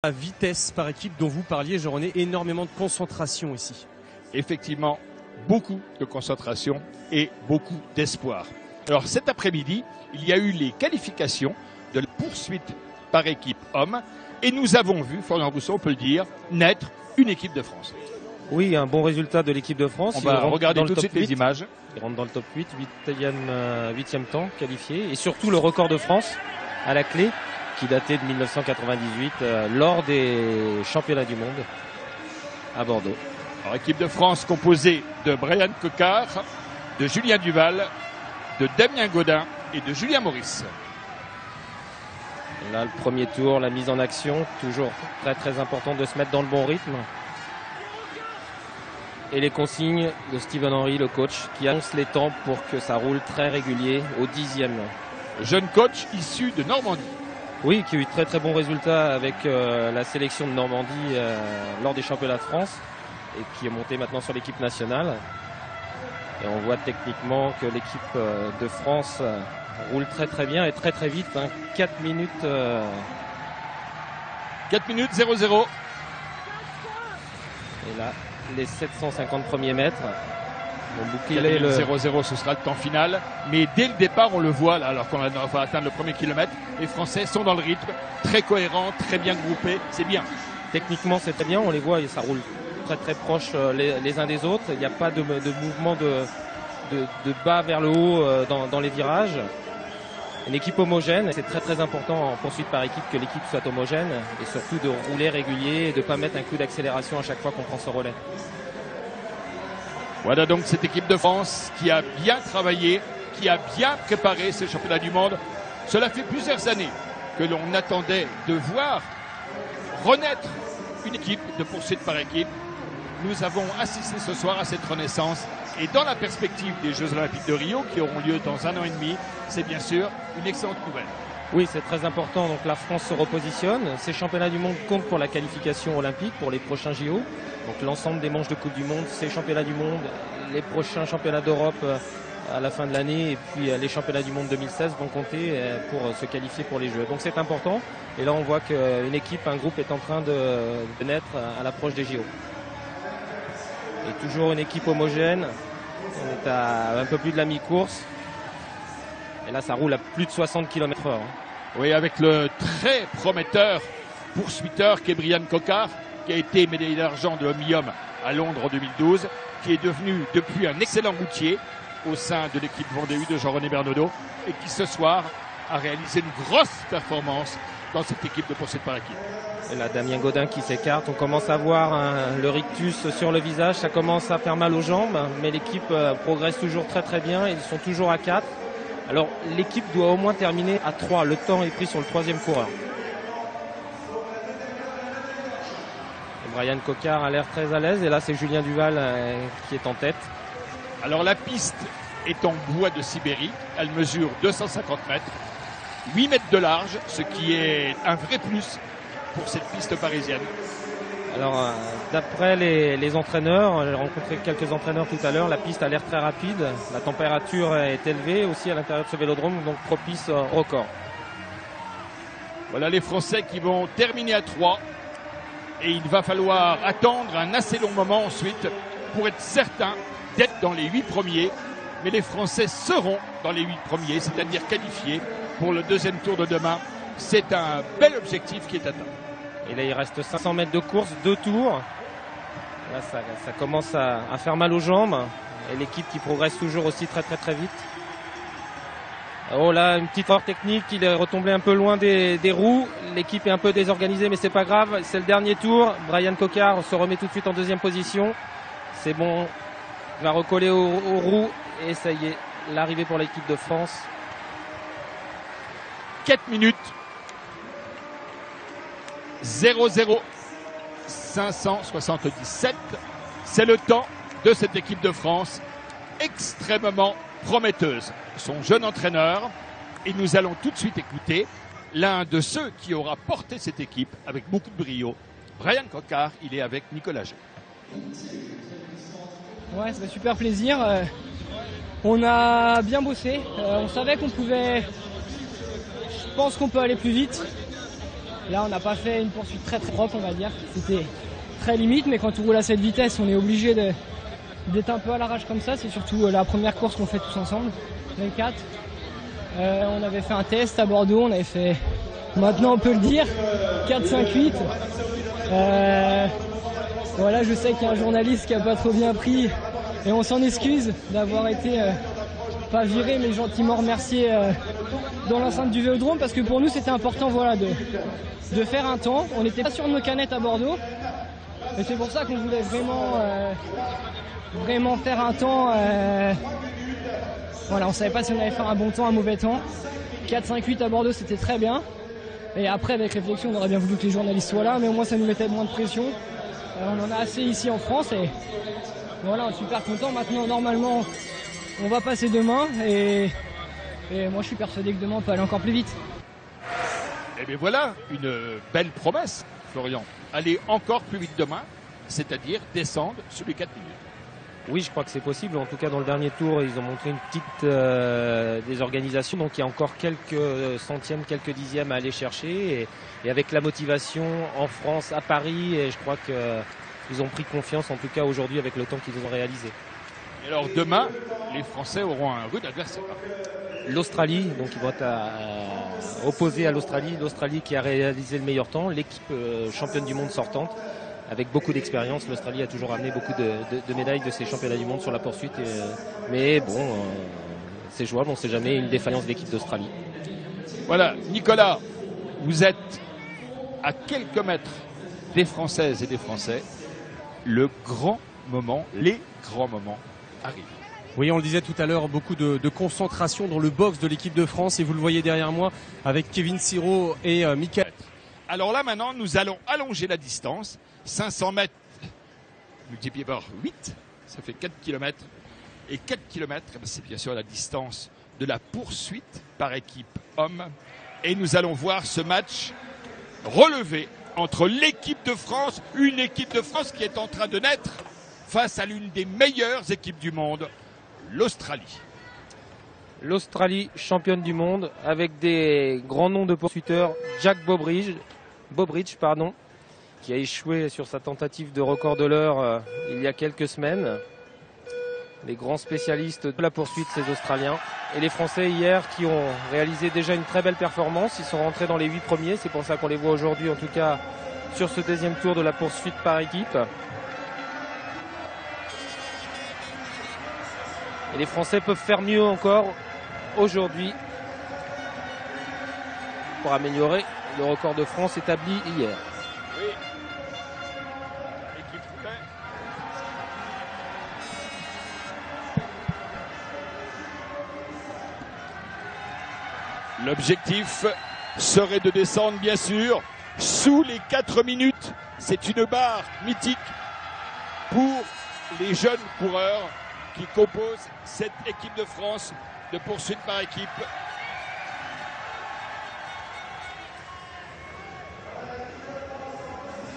La vitesse par équipe dont vous parliez, Jean-René, énormément de concentration ici. Effectivement, beaucoup de concentration et beaucoup d'espoir. Alors cet après-midi, il y a eu les qualifications de la poursuite par équipe homme et nous avons vu, Florian Rousseau, on peut le dire, naître une équipe de France. Oui, un bon résultat de l'équipe de France. On va regarder tout de suite 8. les images. Il rentre dans le top 8, 8e temps qualifié. Et surtout le record de France à la clé, qui datait de 1998 lors des championnats du monde à Bordeaux. Alors, équipe de France composée de Brian Coquard, de Julien Duval, de Damien Gaudin et de Julien Maurice. Et là, le premier tour, la mise en action, toujours très très important de se mettre dans le bon rythme. Et les consignes de Stephen Henry, le coach, qui annonce les temps pour que ça roule très régulier au 10e. Jeune coach issu de Normandie. Oui, qui a eu très très bons résultats avec la sélection de Normandie lors des championnats de France et qui est monté maintenant sur l'équipe nationale. Et on voit techniquement que l'équipe de France roule très très bien et très très vite. 4 minutes. 4 minutes 0-0. Et là, les 750 premiers mètres. Le 0-0, ce sera le temps final. Mais dès le départ, on le voit, là, alors qu'on va atteindre le premier kilomètre, les Français sont dans le rythme, très cohérents, très bien groupés. C'est bien. Techniquement, c'est très bien. On les voit et ça roule très très proche les uns des autres. Il n'y a pas de mouvement de bas vers le haut dans les virages. Une équipe homogène, c'est très très important en poursuite par équipe que l'équipe soit homogène et surtout de rouler régulier et de ne pas mettre un coup d'accélération à chaque fois qu'on prend ce relais. Voilà donc cette équipe de France qui a bien travaillé, qui a bien préparé ces championnats du monde. Cela fait plusieurs années que l'on attendait de voir renaître une équipe de poursuite par équipe. Nous avons assisté ce soir à cette renaissance et dans la perspective des Jeux Olympiques de Rio qui auront lieu dans 1 an et demi, c'est bien sûr une excellente nouvelle. Oui, c'est très important. Donc la France se repositionne. Ces championnats du monde comptent pour la qualification olympique pour les prochains JO. Donc l'ensemble des manches de Coupe du Monde, ces championnats du monde, les prochains championnats d'Europe à la fin de l'année et puis les championnats du monde 2016 vont compter pour se qualifier pour les Jeux. Donc c'est important. Et là on voit qu'une équipe, un groupe est en train de naître à l'approche des JO. Et toujours une équipe homogène. On est à un peu plus de la mi-course. Et là, ça roule à plus de 60 km/h. Oui, avec le très prometteur poursuiteur qui est Brian Coquard, qui a été médaillé d'argent de l'homme à Londres en 2012, qui est devenu depuis un excellent routier au sein de l'équipe Vendée U de Jean-René Bernaudot et qui ce soir a réalisé une grosse performance dans cette équipe de poursuite par équipe. Et là, Damien Gaudin qui s'écarte. On commence à voir le rictus sur le visage. Ça commence à faire mal aux jambes, mais l'équipe progresse toujours très très bien. Ils sont toujours à 4. Alors, l'équipe doit au moins terminer à 3. Le temps est pris sur le 3e coureur. Et Brian Coquard a l'air très à l'aise. Et là, c'est Julien Duval qui est en tête. Alors, la piste est en bois de Sibérie. Elle mesure 250 mètres, 8 mètres de large, ce qui est un vrai plus pour cette piste parisienne. Alors, d'après les entraîneurs, j'ai rencontré quelques entraîneurs tout à l'heure, la piste a l'air très rapide, la température est élevée aussi à l'intérieur de ce vélodrome, donc propice au record. Voilà les Français qui vont terminer à 3 et il va falloir attendre un assez long moment ensuite pour être certain d'être dans les 8 premiers. Mais les Français seront dans les 8 premiers, c'est-à-dire qualifiés pour le 2e tour de demain. C'est un bel objectif qui est atteint. Et là, il reste 500 mètres de course, 2 tours. Là, ça commence à faire mal aux jambes. Et l'équipe qui progresse toujours aussi très très très vite. Oh là, une petite erreur technique, il est retombé un peu loin des roues. L'équipe est un peu désorganisée, mais c'est pas grave. C'est le dernier tour. Brian Coquard se remet tout de suite en 2e position. C'est bon, il va recoller aux roues. Et ça y est, l'arrivée pour l'équipe de France. 4 minutes 0-0 577. C'est le temps de cette équipe de France extrêmement prometteuse. Son jeune entraîneur, et nous allons tout de suite écouter l'un de ceux qui aura porté cette équipe avec beaucoup de brio, Brian Coquard. Il est avec Nicolas G. Ouais, ça fait super plaisir. On a bien bossé. On savait qu'on pouvait. Je pense qu'on peut aller plus vite. Là, on n'a pas fait une poursuite très propre, on va dire. C'était très limite, mais quand on roule à cette vitesse, on est obligé d'être un peu à l'arrache comme ça. C'est surtout la première course qu'on fait tous ensemble, les 4. On avait fait un test à Bordeaux, on avait fait, maintenant on peut le dire, 4-5-8. Voilà, je sais qu'il y a un journaliste qui n'a pas trop bien pris et on s'en excuse d'avoir été pas viré mais gentiment remercié dans l'enceinte du Vélodrome, parce que pour nous c'était important, voilà, de faire un temps. On n'était pas sur nos canettes à Bordeaux et c'est pour ça qu'on voulait vraiment faire un temps. Voilà, on savait pas si on allait faire un bon temps, un mauvais temps. 4-5-8 à Bordeaux, c'était très bien. Et après, avec réflexion, on aurait bien voulu que les journalistes soient là, mais au moins ça nous mettait moins de pression. On en a assez ici en France et voilà, on est super content. Maintenant, normalement, on va passer demain et moi je suis persuadé que demain on peut aller encore plus vite. Et bien voilà, une belle promesse, Florian. Aller encore plus vite demain, c'est-à-dire descendre sous les 4 minutes. Oui, je crois que c'est possible. En tout cas, dans le dernier tour, ils ont montré une petite désorganisation. Donc, il y a encore quelques centièmes, quelques dixièmes à aller chercher. Et avec la motivation en France, à Paris, et je crois qu'ils ont pris confiance, en tout cas aujourd'hui, avec le temps qu'ils ont réalisé. Et alors, demain, les Français auront un rude adversaire. L'Australie, donc ils vont être opposés à l'Australie. L'Australie qui a réalisé le meilleur temps, l'équipe championne du monde sortante. Avec beaucoup d'expérience, l'Australie a toujours amené beaucoup de médailles de ces championnats du monde sur la poursuite. Mais bon, c'est jouable, on ne sait jamais une défaillance de l'équipe d'Australie. Voilà, Nicolas, vous êtes à quelques mètres des Françaises et des Français. Le grand moment, les grands moments arrivent. Oui, on le disait tout à l'heure, beaucoup de concentration dans le box de l'équipe de France et vous le voyez derrière moi avec Kevin Siro et Michael. Alors là maintenant, nous allons allonger la distance. 500 mètres multiplié par 8, ça fait 4 km. Et 4 km, c'est bien sûr la distance de la poursuite par équipe homme. Et nous allons voir ce match relevé entre l'équipe de France, une équipe de France qui est en train de naître face à l'une des meilleures équipes du monde, l'Australie. L'Australie, championne du monde, avec des grands noms de poursuiteurs. Jack Bobridge, qui a échoué sur sa tentative de record de l'heure il y a quelques semaines. Les grands spécialistes de la poursuite, ces Australiens. Et les Français hier qui ont réalisé déjà une très belle performance. Ils sont rentrés dans les 8 premiers. C'est pour ça qu'on les voit aujourd'hui, en tout cas, sur ce deuxième tour de la poursuite par équipe. Et les Français peuvent faire mieux encore aujourd'hui pour améliorer le record de France établi hier. Oui. Équipe Roulet. L'objectif serait de descendre, bien sûr, sous les 4 minutes. C'est une barre mythique pour les jeunes coureurs qui composent cette équipe de France de poursuite par équipe.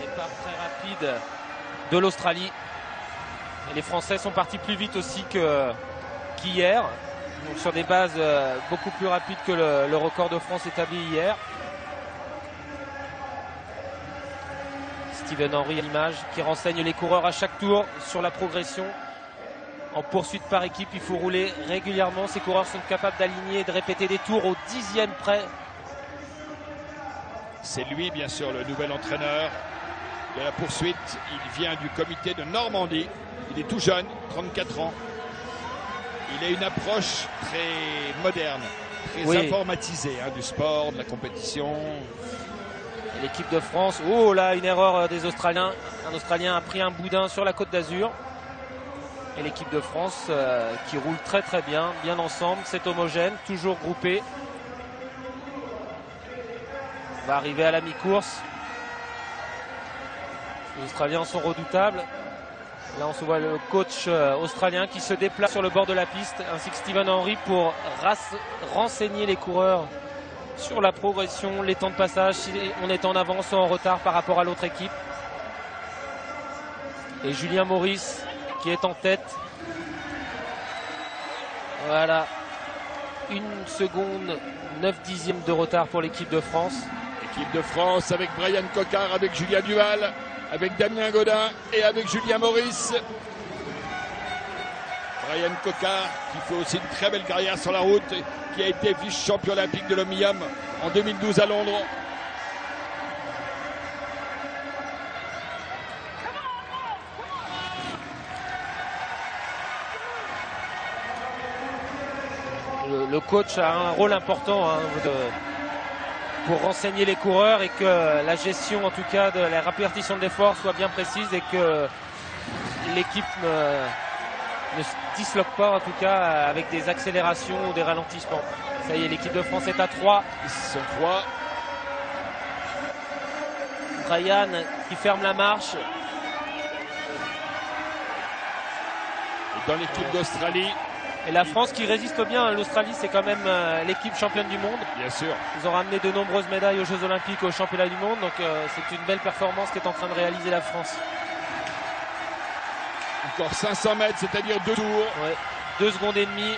Départ très rapide de l'Australie. Et les Français sont partis plus vite aussi qu'hier. Donc sur des bases beaucoup plus rapides que le record de France établi hier. Stephen Henry à l'image qui renseigne les coureurs à chaque tour sur la progression. En poursuite par équipe, il faut rouler régulièrement. Ces coureurs sont capables d'aligner et de répéter des tours au 10e près. C'est lui, bien sûr, le nouvel entraîneur de la poursuite. Il vient du comité de Normandie. Il est tout jeune, 34 ans. Il a une approche très moderne, très informatisée du sport, de la compétition. L'équipe de France, oh là, une erreur des Australiens. Un Australien a pris un boudin sur la Côte d'Azur. Et l'équipe de France qui roule très très bien, bien ensemble, c'est homogène, toujours groupé. On va arriver à la mi-course. Les Australiens sont redoutables. Là on se voit le coach australien qui se déplace sur le bord de la piste, ainsi que Stephen Henry pour renseigner les coureurs sur la progression, les temps de passage, si on est en avance ou en retard par rapport à l'autre équipe. Et Julien Maurice qui est en tête. Voilà. 1 seconde, 9 dixièmes de retard pour l'équipe de France. Et L'équipe de France avec Brian Coquard, avec Julien Duval, avec Damien Godin et avec Julien Maurice. Brian Coquard qui fait aussi une très belle carrière sur la route, qui a été vice-champion olympique de l'Omnium en 2012 à Londres. Le coach a un rôle important pour renseigner les coureurs et que la gestion en tout cas de la répartition de l'effort soit bien précise et que l'équipe ne se disloque pas en tout cas avec des accélérations ou des ralentissements. Ça y est, l'équipe de France est à 3. Ils sont 3. Brian qui ferme la marche. Et dans l'équipe d'Australie. Et la France qui résiste bien. L'Australie, c'est quand même l'équipe championne du monde. Bien sûr. Ils ont ramené de nombreuses médailles aux Jeux Olympiques, aux Championnats du monde. Donc c'est une belle performance qu'est en train de réaliser la France. Encore 500 mètres, c'est-à-dire 2 tours. Ouais, 2 secondes et demie.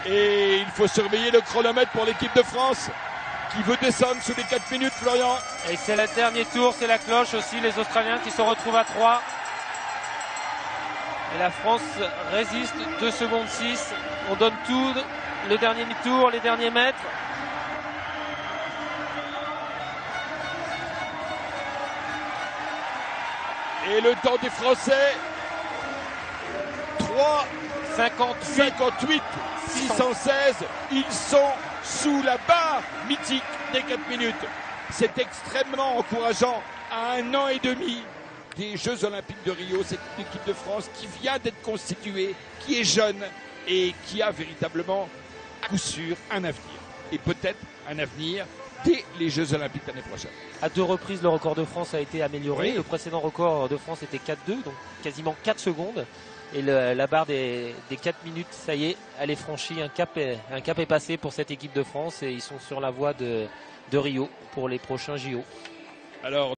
Et il faut surveiller le chronomètre pour l'équipe de France qui veut descendre sous les 4 minutes, Florian. Et c'est le dernier tour, c'est la cloche aussi. Les Australiens qui se retrouvent à 3. Et la France résiste, 2 secondes 6. On donne tout, le dernier tour, les derniers mètres. Et le temps des Français, 3,58, 616. Ils sont sous la barre mythique des 4 minutes. C'est extrêmement encourageant à 1 an et demi des Jeux Olympiques de Rio. C'est une équipe de France qui vient d'être constituée, qui est jeune et qui a véritablement, à coup sûr, un avenir. Et peut-être un avenir dès les Jeux Olympiques l'année prochaine. À 2 reprises, le record de France a été amélioré. Oui. Le précédent record de France était 4,2, donc quasiment 4 secondes. Et la barre des 4 minutes, ça y est, elle est franchie. Un cap est passé pour cette équipe de France et ils sont sur la voie de Rio pour les prochains JO. Alors,